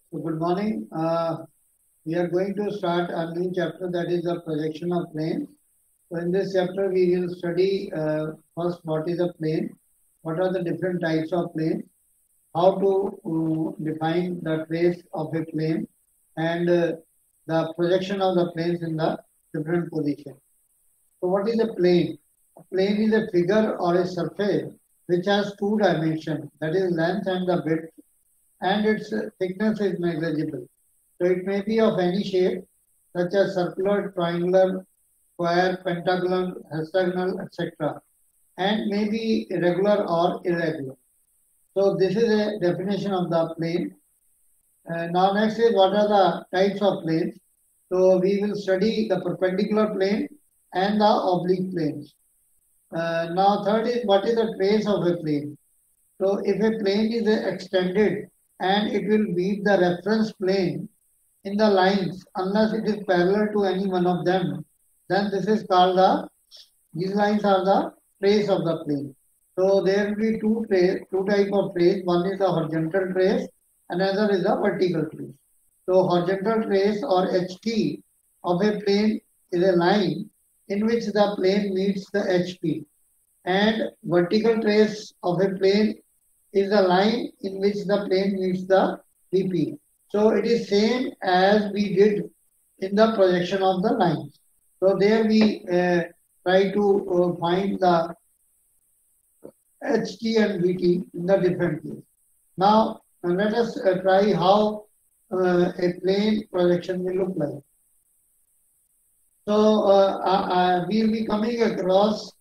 So good morning. We are going to start a new chapter, that is the projection of planes. So in this chapter we will study first what is a plane, what are the different types of planes, how to define the trace of a plane, and the projection of the planes in the different positions. So what is a plane? A plane is a figure or a surface which has two dimensions, that is length and the width, and its thickness is negligible. So it may be of any shape, such as circular, triangular, square, pentagonal, hexagonal, etc., and may be irregular or irregular. So this is a definition of the plane. Now next is what are the types of planes. So we will study the perpendicular plane and the oblique planes. Now third is what is the trace of a plane. So if a plane is extended and it will meet the reference plane in the lines unless it is parallel to any one of them, then this is called these lines are the trace of the plane. So there will be two type of trace. One is the horizontal trace, another is the vertical trace. So horizontal trace or HT of a plane is a line in which the plane meets the HP, and vertical trace of a plane is the line in which the plane meets the VP. So it is same as we did in the projection of the lines. So there we try to find the HT and VT in the different case. Now let us try how a plane projection will look like. So we will be coming across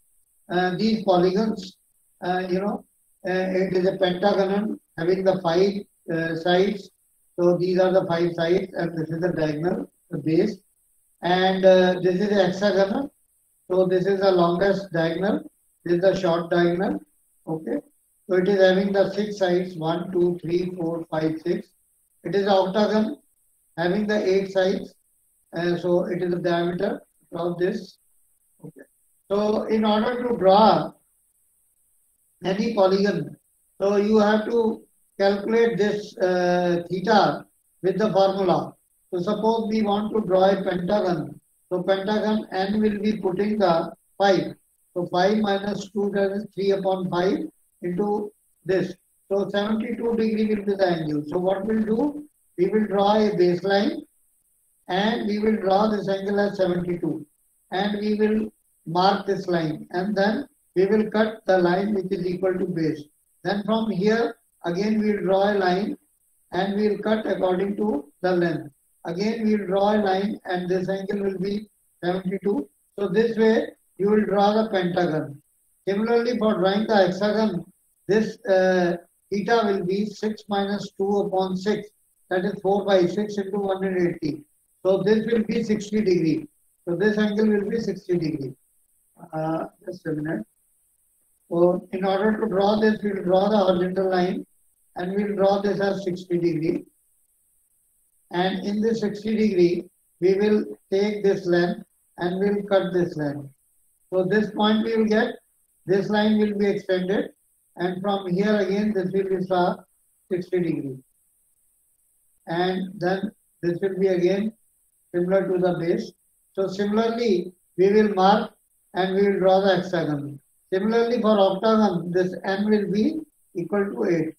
these polygons. It is a pentagon having the five sides. So these are the five sides, and this is the diagonal, the base. And this is a hexagonal. So this is the longest diagonal. This is the short diagonal. Okay. So it is having the six sides: 1, 2, 3, 4, 5, 6. It is octagon having the 8 sides. So it is the diameter of this. Okay. So in order to draw any polygon, so you have to calculate this theta with the formula. So suppose we want to draw a pentagon. So pentagon n will be putting the 5. So 5 minus 2, that is 3 upon 5 into this. So 72 degree will be the angle. So what we'll do? We will draw a baseline and we will draw this angle as 72. And we will mark this line. And then we will cut the line which is equal to base. Then from here, again we will draw a line and we will cut according to the length. Again we will draw a line and this angle will be 72. So this way you will draw the pentagon. Similarly, for drawing the hexagon, this theta will be 6 minus 2 upon 6. That is 4 by 6 into 180. So this will be 60 degree. So this angle will be 60 degree. Just a minute. So in order to draw this, we will draw the horizontal line and we will draw this as 60 degree. And in this 60 degree, we will take this length and we will cut this length. So this point we will get, this line will be extended, and from here again this will be 60 degree. And then this will be again similar to the base. So similarly, we will mark and we will draw the hexagon. Similarly, for octagon, this n will be equal to 8.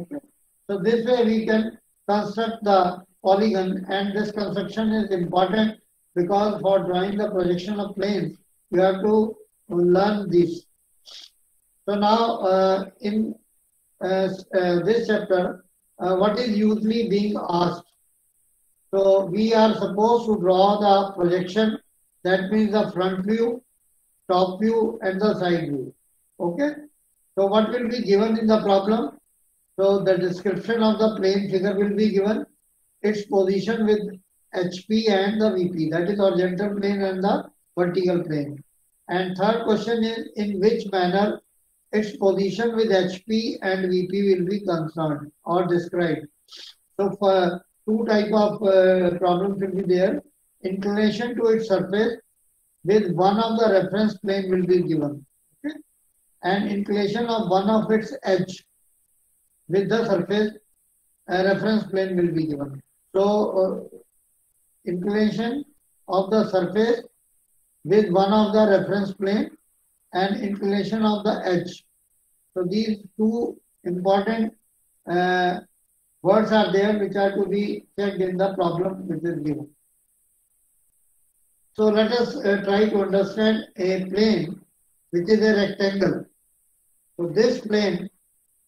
Okay. So this way we can construct the polygon, and this construction is important because for drawing the projection of planes, you have to learn this. So now in this chapter, what is usually being asked? So we are supposed to draw the projection, that means the front view, top view and the side view. Okay. So what will be given in the problem? So the description of the plane figure will be given, its position with HP and the VP, that is horizontal plane and the vertical plane. And third question is, in which manner its position with HP and VP will be concerned or described. So for two type of problems will be there. Inclination to its surface with one of the reference plane will be given. Okay? And inclination of one of its edge with the surface, a reference plane will be given. So inclination of the surface with one of the reference plane and inclination of the edge. So these two important words are there which are to be checked in the problem which is given. So let us try to understand a plane which is a rectangle. So this plane,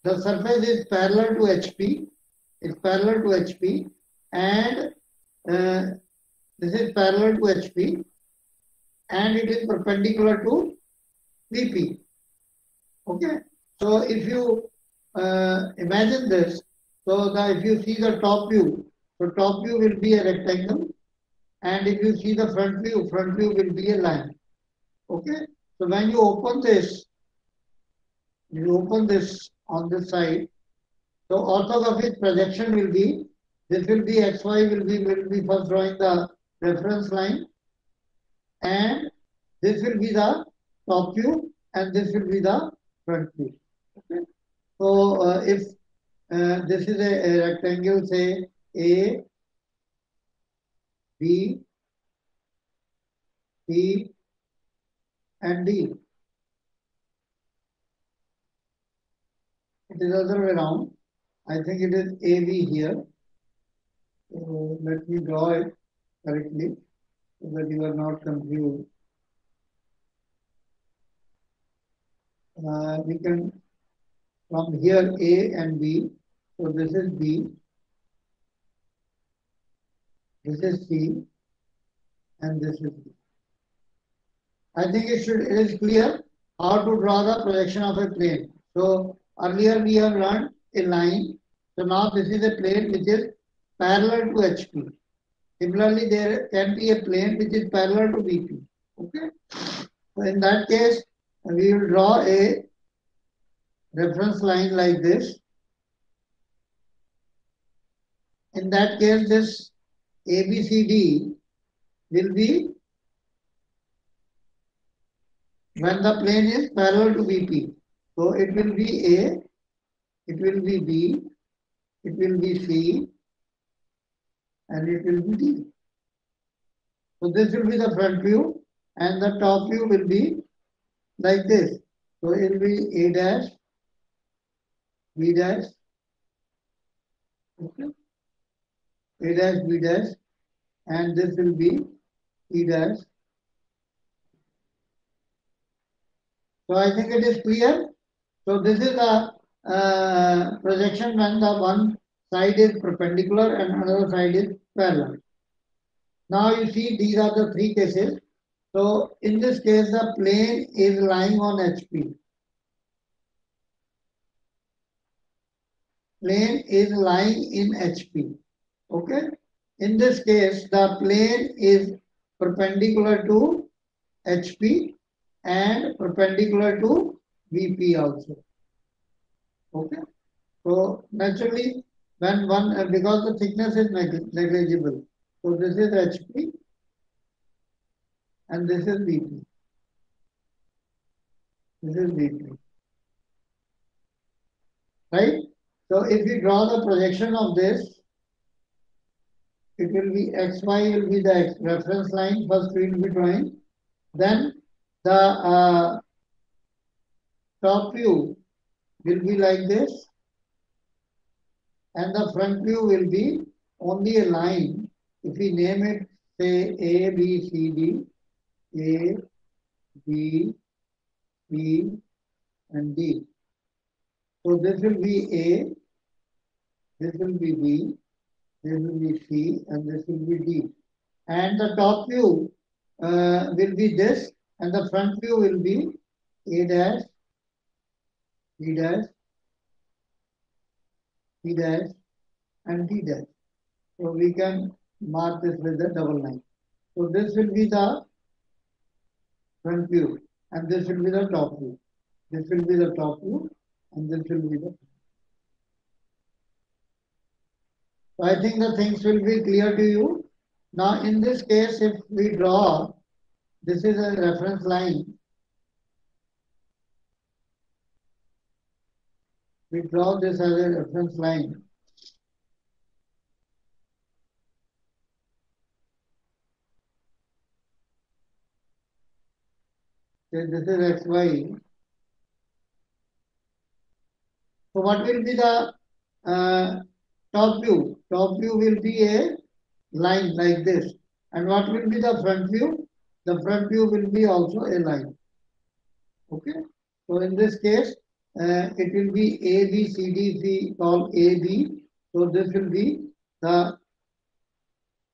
the surface is parallel to HP, is parallel to HP, and this is parallel to HP, and it is perpendicular to VP. Okay. So if you imagine this, so that if you see the top view, so top view will be a rectangle, and if you see the front view will be a line. Okay. So when you open this on this side, so orthographic projection will be, this will be XY will be first drawing the reference line, and this will be the top view, and this will be the front view. Okay. So if this is a rectangle, say A, B, C, and D. It is other way around. I think it is AB here. So let me draw it correctly so that you are not confused. We can from here A and B. So this is B, this is C, and this is D. I think it is clear how to draw the projection of a plane. So earlier we have learned a line. So now this is a plane which is parallel to HP. Similarly, there can be a plane which is parallel to VP. Okay. So in that case, we will draw a reference line like this. In that case, this ABCD will be when the plane is parallel to VP. So it will be A, it will be B, it will be C, and it will be D. So this will be the front view, and the top view will be like this. So it will be A dash, B dash, okay, A dash, B dash, and this will be E dash. So I think it is clear. So this is the projection when the one side is perpendicular and another side is parallel. Now you see these are the three cases. So in this case the plane is lying on HP. Plane is lying in HP. Okay. In this case the plane is perpendicular to HP and perpendicular to VP also. Okay. So naturally, when one because the thickness is negligible, so this is HP and this is VP. This is VP. Right? So if we draw the projection of this, it will be XY will be the reference line. First we will be drawing. Then the top view will be like this, and the front view will be only a line. If we name it, say A, B, C, D, A, B, C, and D. So this will be A, this will be B, this will be C, and this will be D. And the top view will be this, and the front view will be A dash, B dash, C dash, and D dash. So we can mark this with the double line. So this will be the front view, and this will be the top view. This will be the top view, and this will be the. So I think the things will be clear to you. Now in this case, if we draw, this is a reference line. We draw this as a reference line. Say this is xy. So what will be the top view? Top view will be a line like this. And what will be the front view? The front view will be also a line. Okay. So in this case, it will be A, B, C, D, C called A, B. So this will be the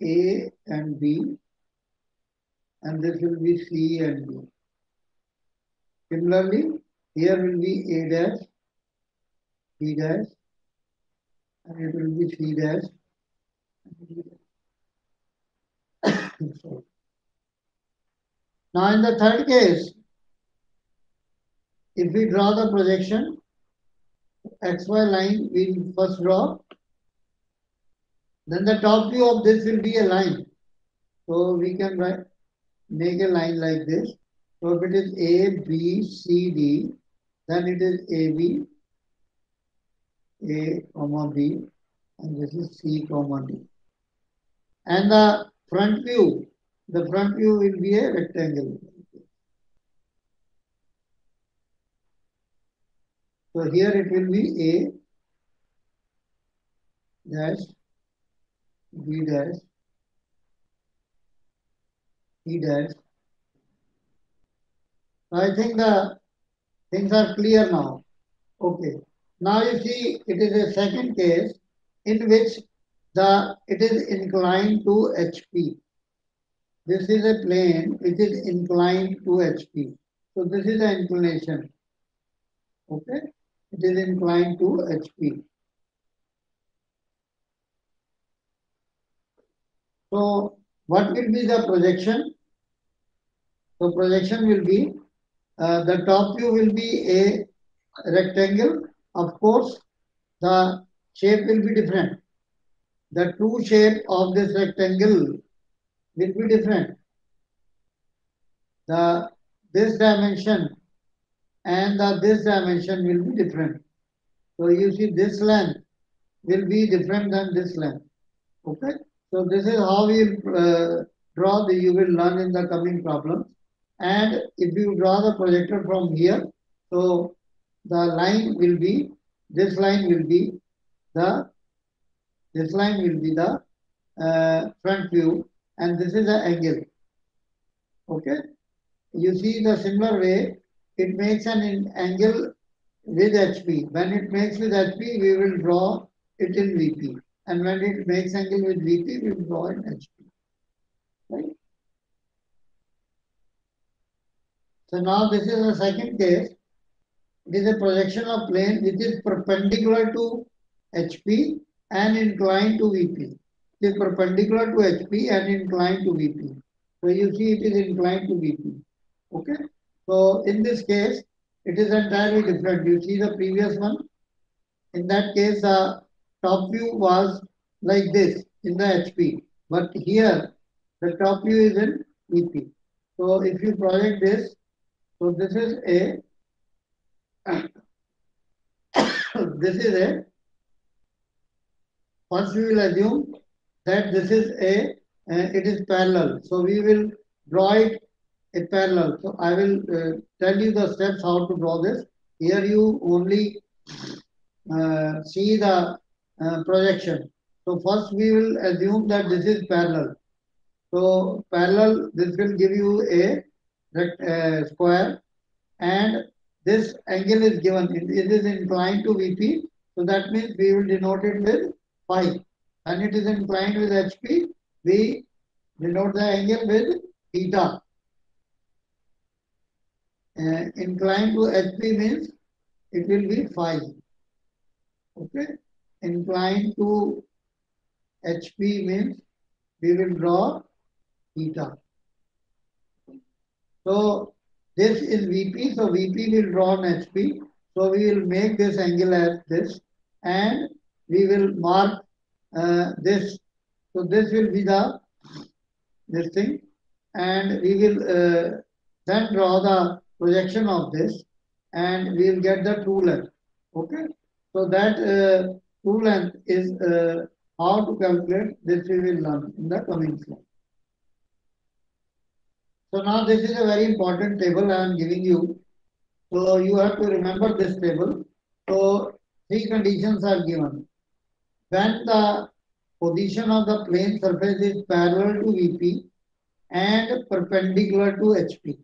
A and B, and this will be C and B. Similarly, here will be A dash, B dash, and it will be C dash. Now in the third case, if we draw the projection, XY line we will first draw, then the top view of this will be a line. So we can make a line like this. So if it is A, B, C, D, then it is AB, A, comma B, and this is C, comma D. And the front view will be a rectangle. So here it will be A dash, B dash, C dash. So I think the things are clear now. Okay. Now you see it is a second case in which it is inclined to HP. This is a plane which is inclined to HP. So this is the inclination. Okay. It is inclined to HP. So what will be the projection? So projection will be the top view will be a rectangle. Of course, the shape will be different. The true shape of this rectangle will be different. This dimension and this dimension will be different. So you see this length will be different than this length. Okay. So this is how we draw. You will learn in the coming problems. And if you draw the projector from here, so the line will be, this line will be the front view, and this is the angle. Okay. You see the similar way, it makes an angle with HP. When it makes with HP, we will draw it in VP. And when it makes angle with VP, we will draw in HP. Right? So now this is the second case. It is a projection of plane which is perpendicular to HP and inclined to VP. It is perpendicular to HP and inclined to VP. So you see it is inclined to VP. Okay. So in this case, it is entirely different. You see the previous one. In that case, the top view was like this in the HP. But here, the top view is in VP. So if you project this, so this is a first we will assume that this is it is parallel. So we will draw it a parallel. So I will tell you the steps how to draw this. Here you only see the projection. So first we will assume that this is parallel. So parallel, this will give you a square, and this angle is given. It is inclined to VP. So that means we will denote it with phi. And it is inclined with HP. We denote the angle with theta. Inclined to HP means it will be phi. Okay. Inclined to HP means we will draw theta. So this is VP, so VP will draw on HP. So we will make this angle as this, and we will mark this. So this will be this thing, and we will then draw the projection of this, and we will get the true length. Okay. So that true length is how to calculate. This we will learn in the coming slide. So now this is a very important table I am giving you. So you have to remember this table. So three conditions are given. When the position of the plane surface is parallel to VP and perpendicular to HP.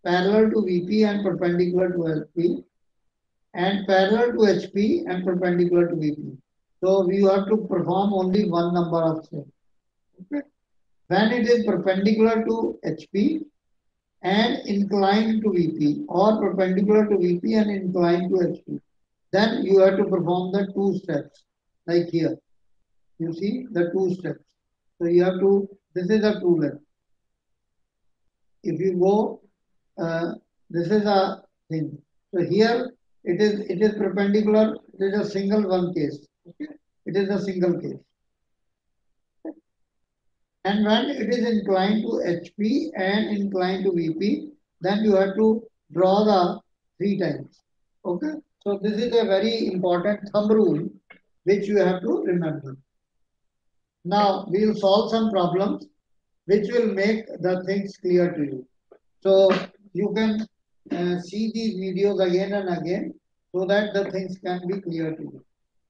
Parallel to VP and perpendicular to HP, and parallel to HP and perpendicular to VP. So we have to perform only one number of steps. Okay. When it is perpendicular to HP and inclined to VP, or perpendicular to VP and inclined to HP, then you have to perform the two steps, like here. You see the two steps. So you have to, this is a true length. If you go, this is a thing. So here it is perpendicular. It is a single one case. Okay, it is a single case. And when it is inclined to HP and inclined to VP, then you have to draw the three times. Okay, so this is a very important thumb rule which you have to remember. Now we will solve some problems which will make the things clear to you. So you can see these videos again and again so that the things can be clear to you.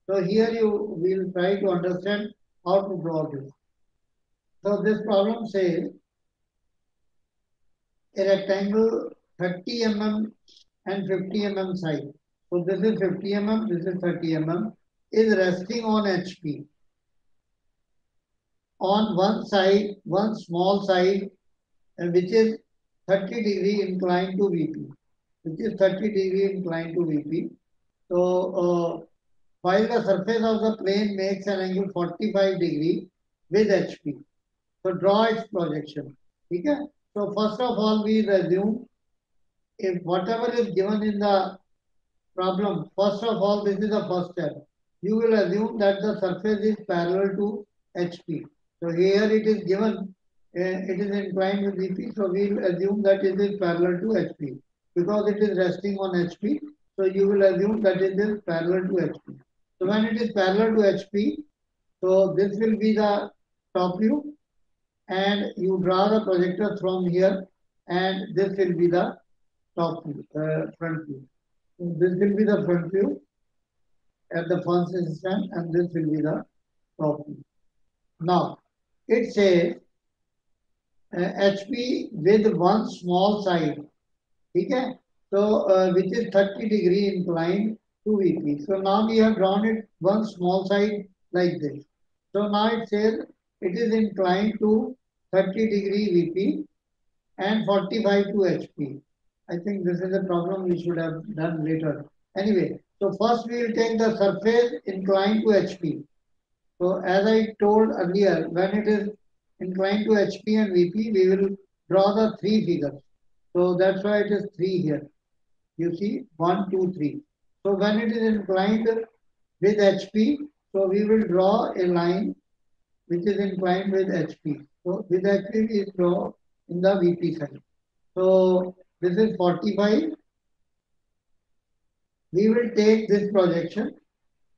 So here you will try to understand how to draw this. So this problem says a rectangle 30 mm and 50 mm side. So this is 50 mm, this is 30 mm, is resting on HP. On one side, one small side, which is 30 degree inclined to VP, which is 30 degree inclined to VP. So while the surface of the plane makes an angle 45 degree with HP. So draw its projection. Okay? So first of all, we assume if whatever is given in the problem, first of all, this is the first step. You will assume that the surface is parallel to HP. So here it is given, it is inclined with VP, so we will assume that it is parallel to HP. Because it is resting on HP, so you will assume that it is parallel to HP. So when it is parallel to HP, so this will be the top view, and you draw the projector from here, and this will be the top view, front view. So this will be the front view at the first instant, and this will be the top view. Now, it says HP with one small side, okay? So, which is 30 degree inclined to VP. So now we have drawn it one small side like this. So now it says it is inclined to 30 degree VP and 45 to HP. I think this is a problem we should have done later. Anyway, so first we will take the surface inclined to HP. So as I told earlier, when it is inclined to HP and VP, we will draw the three figures. So that's why it is 3 here. You see, 1, 2, 3. So when it is inclined with HP, so we will draw a line which is inclined with HP. So with HP we draw in the VP side. So this is 45. We will take this projection.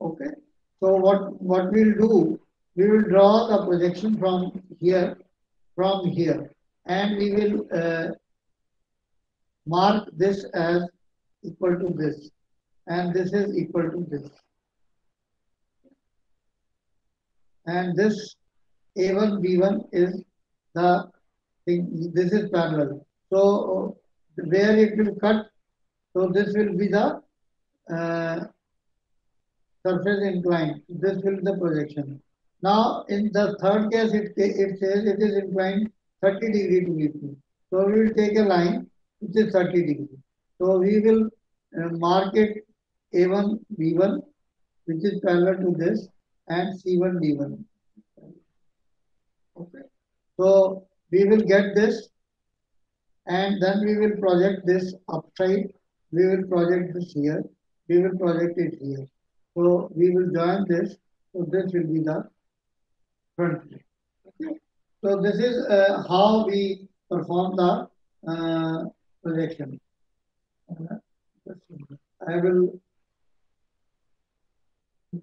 Okay. So what we'll do, we will draw the projection from here, and we will mark this as equal to this, and this is equal to this, and this A1 B1 is the thing. This is parallel. So where it will cut, so this will be the surface inclined. This will be the projection. Now, in the third case, it says it is inclined 30 degree to VP. So we will take a line which is 30 degree. So we will mark it A1 B1, which is parallel to this, and C1 D1. Okay. So we will get this, and then we will project this upside. We will project this here. We will project it here. So we will join this. So this will be the front view. Okay. So this is how we perform the projection. I will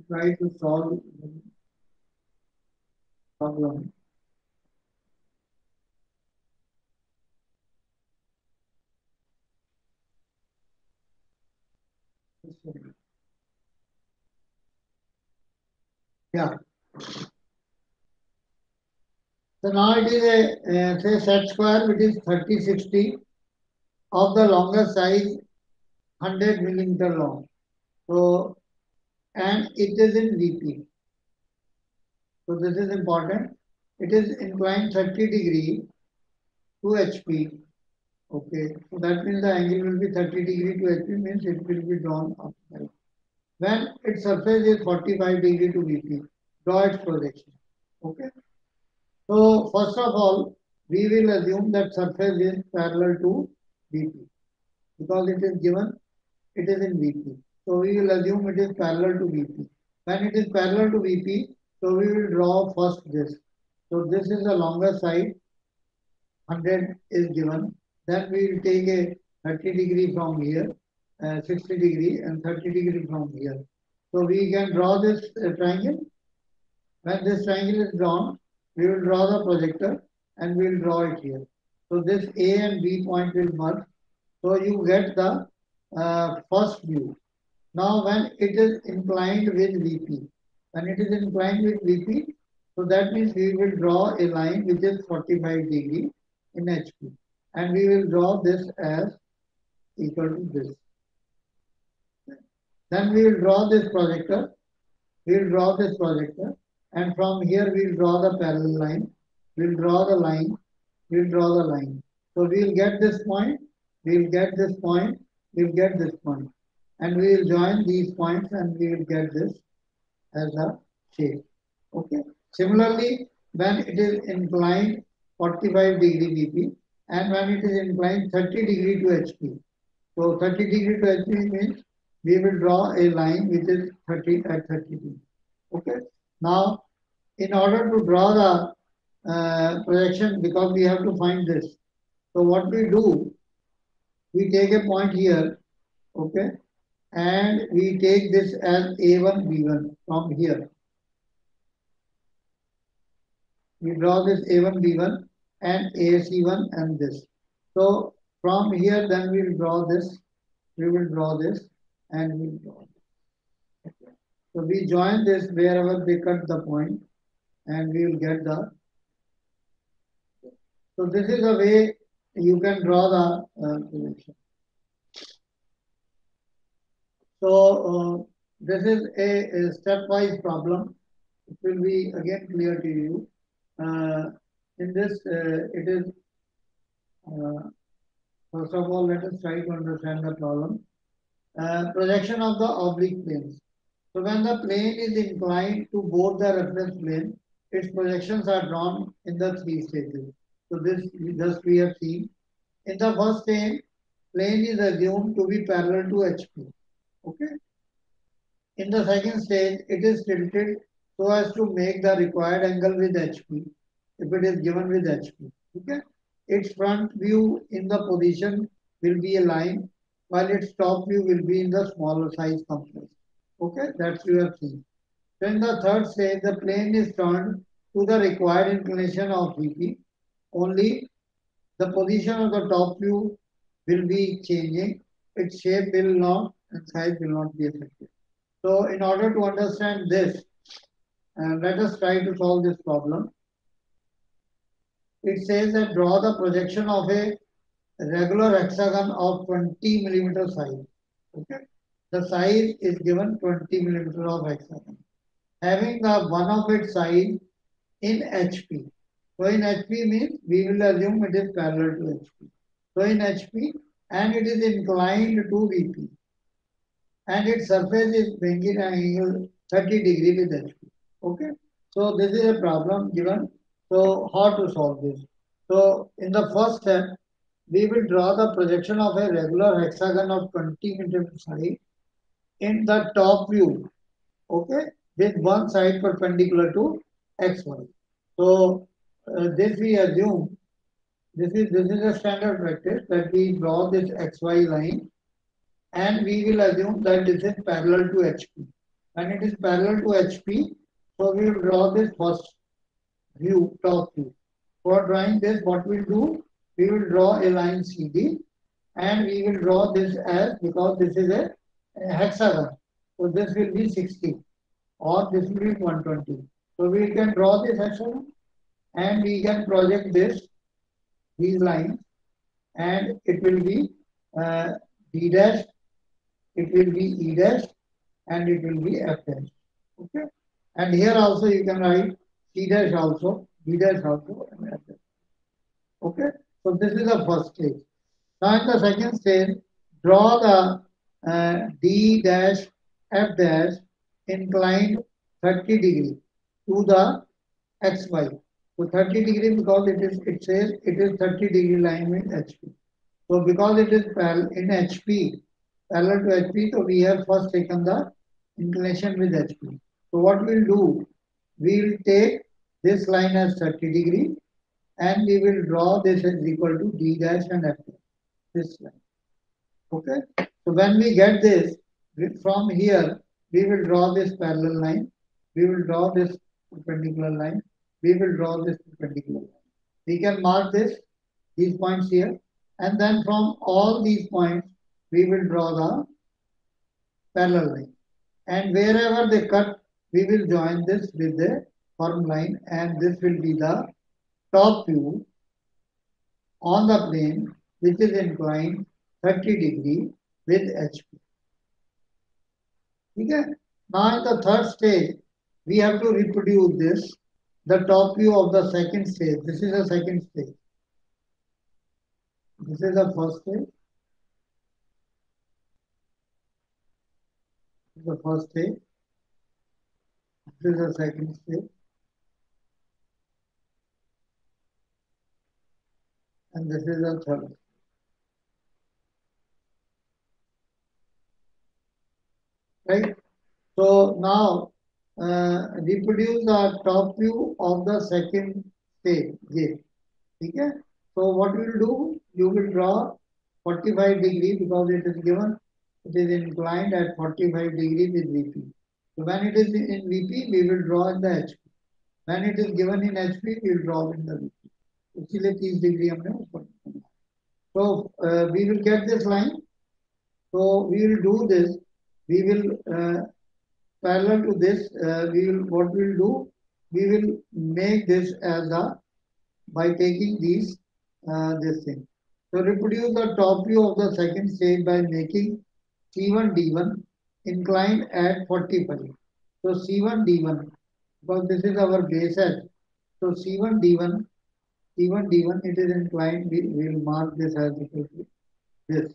Try to solve the problem. Yeah. So now it is a say set square which is 3060 of the longer size 100 millimeter long. So and it is in VP. So this is important. It is inclined 30 degree to HP. Okay. So that means the angle will be 30 degree to HP means it will be drawn upside. When its surface is 45 degree to VP, draw its projection. Okay. So first of all, we will assume that surface is parallel to VP because it is given, it is in VP. So we will assume it is parallel to VP. When it is parallel to VP, so we will draw first this. So this is the longer side, 100 is given. Then we will take a 30 degree from here, 60 degree and 30 degree from here. So we can draw this triangle. When this triangle is drawn, we will draw the projector and we will draw it here. So this A and B point will merge. So you get the first view. Now when it is inclined with VP, when it is inclined with VP, so that means we will draw a line which is 45 degree in HP. And we will draw this as equal to this. Then we will draw this projector. We will draw this projector. And from here we will draw the parallel line. We will draw the line. We will draw the line. So we will get this point. We will get this point. We will get this point. And we will join these points and we will get this as a shape. Okay. Similarly, when it is inclined 45 degree VP and when it is inclined 30 degree to HP. So 30 degree to HP means we will draw a line which is 30 at 30 degree. Okay. Now, in order to draw the projection, because we have to find this. So what we do, we take a point here, okay, and we take this as A1, B1 from here. We draw this A1, B1 and AC1 and this. So from here, then we will draw this, we will draw this, and we will draw this. Okay. So we join this wherever they cut the point, and we will get the. So this is a way you can draw the projection. So this is a stepwise problem. It will be again clear to you. In this, it is, first of all, let us try to understand the problem. Projection of the oblique planes. So when the plane is inclined to both the reference plane, its projections are drawn in the three stages. So this just we have seen. In the first stage, plane is assumed to be parallel to HP. Okay. In the second stage, it is tilted so as to make the required angle with HP, if it is given with HP. Okay. Its front view in the position will be a line, while its top view will be in the smaller size compressed. Okay, that's you have seen. Then the third stage, the plane is turned to the required inclination of VP. Only the position of the top view will be changing. Its shape will not and size will not be affected. So in order to understand this, let us try to solve this problem. It says that draw the projection of a regular hexagon of 20 millimeter size. Okay. The size is given 20 millimeter of hexagon. Having the one of its size in HP. So in HP means we will assume it is parallel to HP. So in HP and it is inclined to VP. And its surface is making an angle 30 degree with HP. Okay. So this is a problem given. So how to solve this? So in the first step, we will draw the projection of a regular hexagon of 20 meter size in the top view. Okay. With one side perpendicular to XY. So this we assume this is a standard practice that we draw this XY line and we will assume that this is parallel to HP. When it is parallel to HP, so we will draw this first view, top view. For drawing this, what we'll do, we will draw a line CD and we will draw this as, because this is a hexagon, so this will be 60 or this will be 120. So we can draw this hexagon and we can project these lines, and it will be D dash, it will be E dash, and it will be F dash. Okay. And here also you can write C dash also, D dash also, and F dash. Okay. So this is the first stage. Now in the second stage, draw the D dash F dash inclined 30 degree to the XY. So 30 degree, because it says it is 30 degree line with HP. So because it is in HP, parallel to HP, so we have first taken the inclination with HP. So what we'll do, we will take this line as 30 degree and we will draw this as equal to D dash and F dash, this line. Okay. So when we get this, from here, we will draw this parallel line, we will draw this perpendicular line, we will draw this perpendicular line. We can mark these points here, and then from all these points, we will draw the parallel line. And wherever they cut, we will join this with the firm line, and this will be the top view on the plane which is inclined 30 degree with HP. Okay? Now in the third stage, we have to reproduce this, the top view of the second stage. This is the second stage. This is the first stage. This is the first stage. This is the second stage. And this is the third. Right? So now reproduce the top view of the second stage. Okay? So what you will do, you will draw 45 degree, because it is given, it is inclined at 45 degree with VP. So when it is in VP, we will draw in the HP. When it is given in HP, we will draw in the VP. इसलिए 30 degree हमने ऊपर. So we will get this line. So we will do this. We will parallel to this. What we will do? We will make this as by taking these this thing. So reproduce the top view of the second stage by making C1 D1 inclined at 45. So C1 D1, because this is our base edge. So C1 D1, it is inclined. We will mark this as this.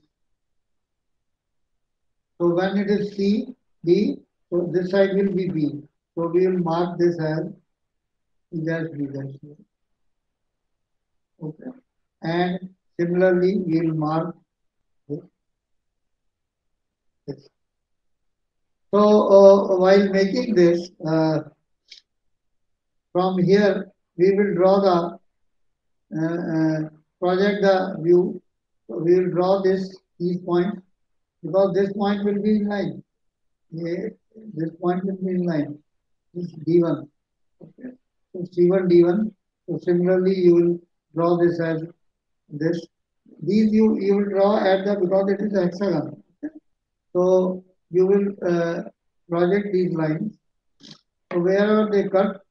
So when it is C, D, so this side will be B. So we will mark this as E dash B dash. Okay. And similarly, we will mark this. So while making this, from here we will draw the project the view. So we will draw these points, because this point will be in line. This point will be in line. This D1. Okay. So C1 D1. So similarly, you will draw this as this. These you will draw at the, because it is a hexagon. Okay. So you will project these lines. So wherever they cut,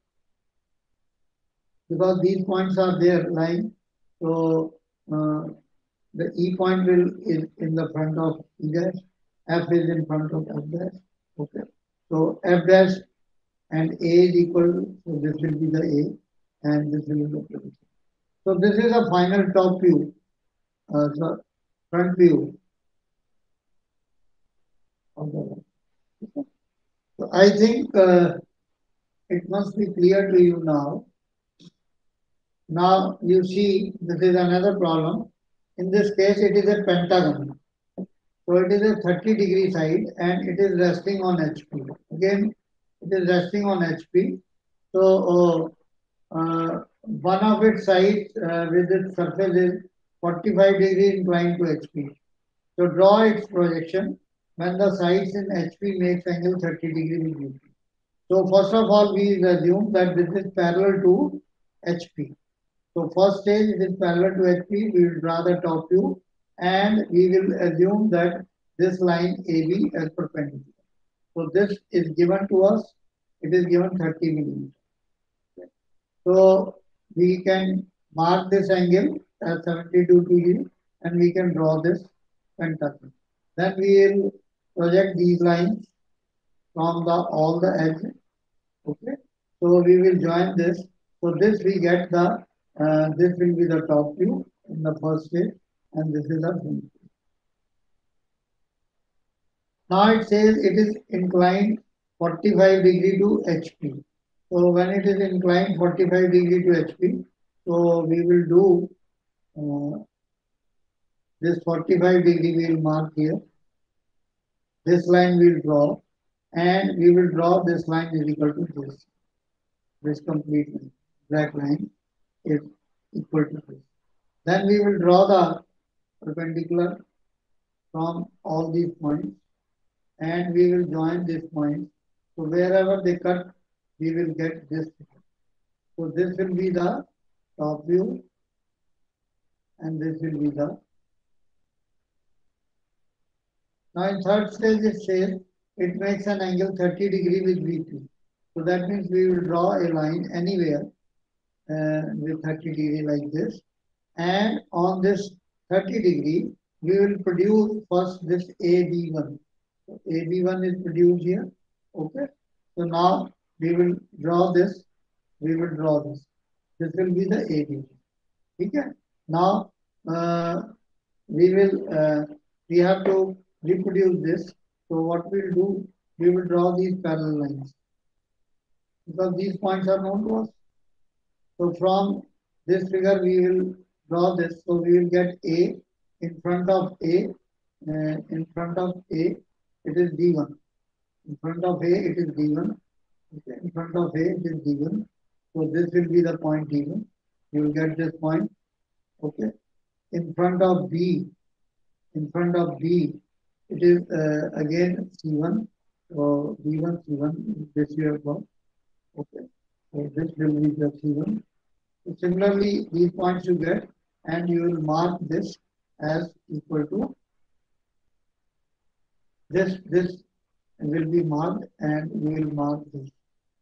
because these points are there lying, so the E point is in the front of E dash, F is in front of F dash. Okay. So F dash and A is equal, so this will be the A and this will be the position. So this is a final top view, so front view of the line. Okay. So I think it must be clear to you now. Now you see, this is another problem. In this case, it is a pentagon. So it is a 30 degree side and it is resting on HP. Again, it is resting on HP. So one of its sides with its surface is 45 degree inclined to HP. So draw its projection when the sides in HP makes angle 30 degree with VP. So first of all, we assume that this is parallel to HP. So first stage it is parallel to HP. We will draw the top view and we will assume that this line AB is perpendicular. So this is given to us. It is given 30 millimeters. So we can mark this angle as 72 degree and we can draw this pentagon. Then we will project these lines from all the edges. Okay. So we will join this. So this we get the this will be the top view in the first stage and this is the front view. Now it says it is inclined 45 degree to HP. So when it is inclined 45 degree to HP, so we will do this 45 degree we will mark here. This line we will draw and we will draw this line is equal to this. This complete line, black line is equal to this. Then we will draw the perpendicular from all these points and we will join these points. So wherever they cut, we will get this. So this will be the top view and this will be the. Now in third stage it says it makes an angle 30 degree with VP. So that means we will draw a line anywhere with 30 degree like this. And on this 30 degree, we will produce first this AB1. So AB1 is produced here. Okay. So now we will draw this. We will draw this. This will be the AB. Okay. Now we have to reproduce this. So what we'll do, we will draw these parallel lines because these points are known to us. So from this figure we will draw this. So we will get A in front of A. In front of A, it is D1. In front of A, it is D1. Okay. In front of A, it is D1. So this will be the point D1. You will get this point. Okay. In front of B, it is again C1. So B1, C1, this you have got. Okay. So this will be the C1. So similarly, these points you get and you will mark this as equal to this will be marked and we will mark this.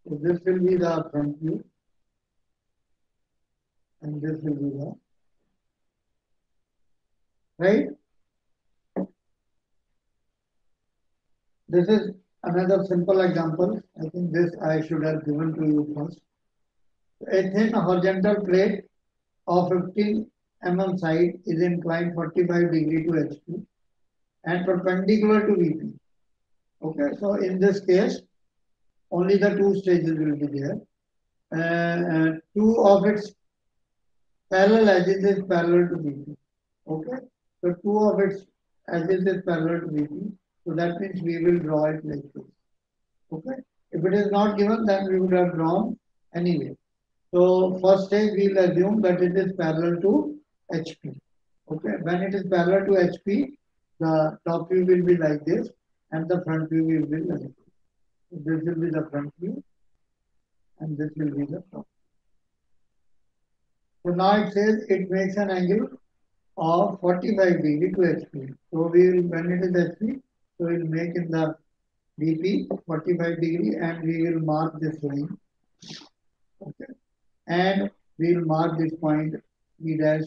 So this will be the front view and this will be the right. This is another simple example. I think this I should have given to you first. A thin horizontal plate of 15 mm side is inclined 45 degree to HP and perpendicular to VP. Okay, so in this case, only the two stages will be there. Two of its parallel edges is parallel to VP. Okay, so two of its edges is parallel to VP. So that means we will draw it like this. Okay, if it is not given, then we would have drawn anyway. So first stage we will assume that it is parallel to HP. Okay, when it is parallel to HP, the top view will be like this and the front view will be like this. So this will be the front view and this will be the top. So now it says it makes an angle of 45 degree to HP. So we will, when it is HP, so we will make in the VP 45 degree and we will mark this line. Okay. And we will mark this point B dash,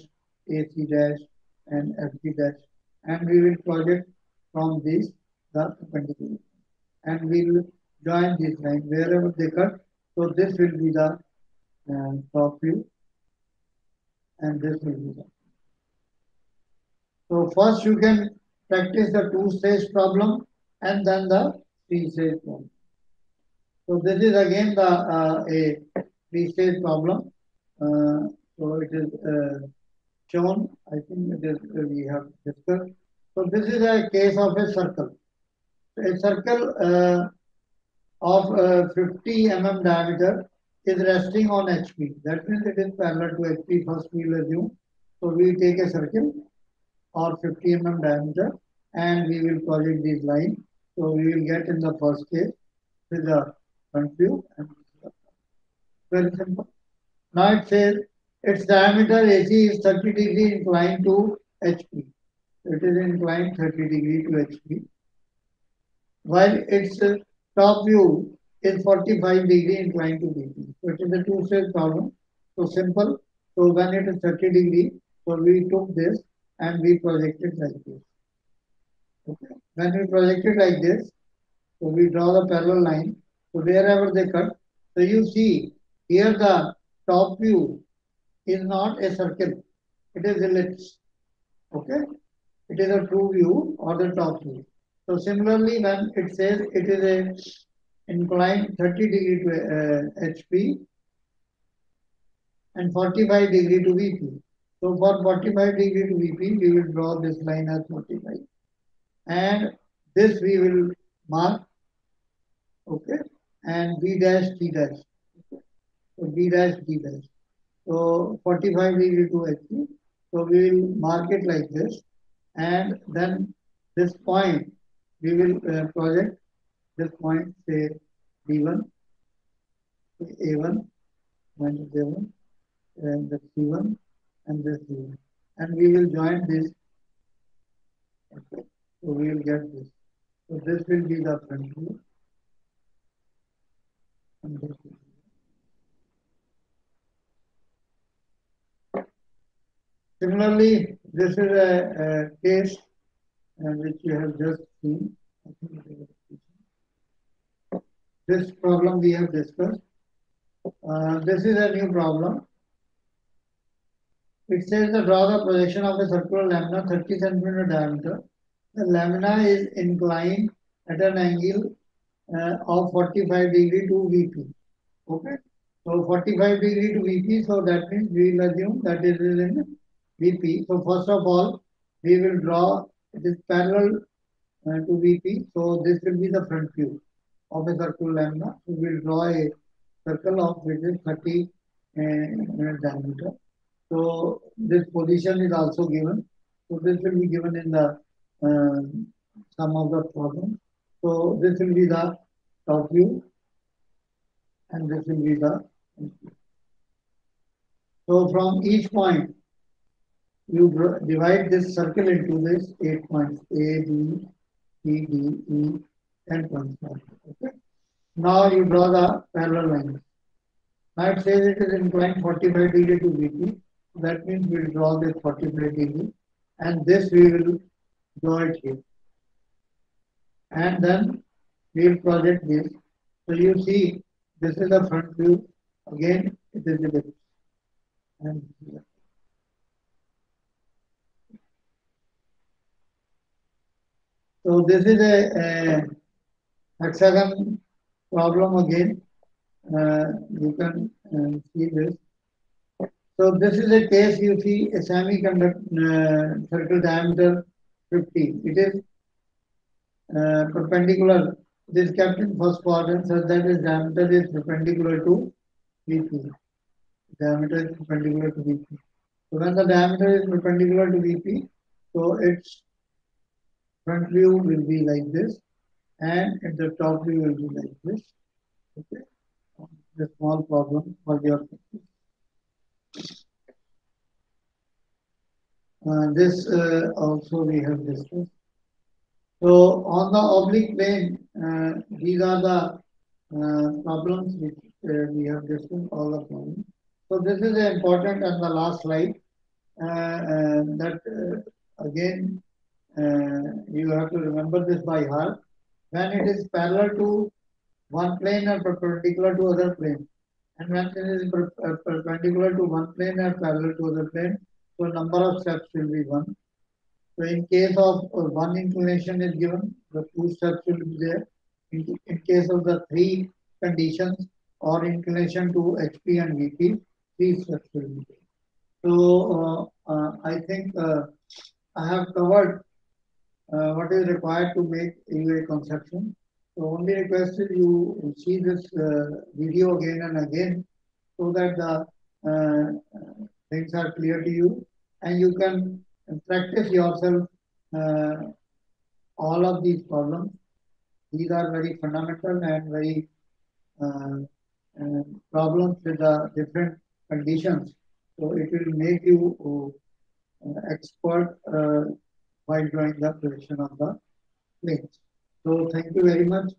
AC dash and FC dash and we will project from this the perpendicular and we will join this line wherever they cut. So this will be the top view and this will be the. So first you can practice the two-stage problem and then the three-stage problem. So this is again the a three-stage problem. So it is shown. I think it is we have discussed. So this is a case of a circle. A circle of 50 mm diameter is resting on HP. That means it is parallel to HP. First we will assume. So we take a circle or 50 mm diameter and we will project this line. So we will get in the first case with the front view, and very simple. Now it says its diameter AC is 30 degree inclined to HP. It is inclined 30 degree to HP, while its top view is 45 degree inclined to VP. So it is a two-stage problem. So simple. So when it is 30 degree, so we took this and we projected like this. Okay. When we project it like this, so we draw the parallel line. So wherever they cut, so you see here the top view is not a circle, it is ellipse. Okay, it is a true view or the top view. So similarly, when it says it is a inclined 30 degree to HP and 45 degree to VP. So for 45 degree to VP, we will draw this line as 45, and this we will mark, okay, and B dash T dash. Okay. So B dash D dash. So 45 degree to HP. So we will mark it like this, and then this point we will project this point, say B1, A1, minus A1, and the C1, and this C1, and we will join this. Okay. So we will get this. So this will be the front view, and this will be. Similarly, this is a case which you have just seen. This problem we have discussed. This is a new problem. It says the draw the projection of a circular lamina 30 centimeter diameter. The lamina is inclined at an angle of 45 degree to VP. Okay. So 45 degree to VP. So that means we will assume that it is in VP. So first of all, we will draw it is parallel to VP. So this will be the front view of a circular lamina. So we will draw a circle of which is 30 diameter. So this position is also given. So this will be given in the some of the problems. So this will be the top view, and this will be the. So from each point, you divide this circle into this 8 points: A, B, C, D, E, 10 points. Okay. Now you draw the parallel lines. Now it says it is inclined 45 degree to VP. That means we will draw this 45 degree, and this we will draw it here. And then we will project this. So you see, this is the front view. Again, it is the ellipse. And here. So this is a hexagon problem again. You can see this. So this is a case you see a semiconductor circle diameter 50. It is perpendicular. It is kept in first quadrant such that its diameter is perpendicular to VP. Diameter is perpendicular to VP. So when the diameter is perpendicular to VP, so its front view will be like this, and the top view will be like this. Okay, the small problem for your. This also we have discussed. So on the oblique plane, these are the problems which we have discussed all the problems. So this is important on the last slide. That again you have to remember this by heart. When it is parallel to one plane or perpendicular to other plane, and when it is perpendicular to one plane or parallel to other plane, so number of steps will be one. So in case of one inclination is given, the two steps will be there. In case of the three conditions or inclination to HP and VP, three steps will be there. So I think I have covered what is required to make UA conception. So only request is you see this video again and again so that the things are clear to you and you can practice yourself all of these problems. These are very fundamental and very uh, problems with the different conditions. So it will make you expert while drawing the position of the planes. So thank you very much.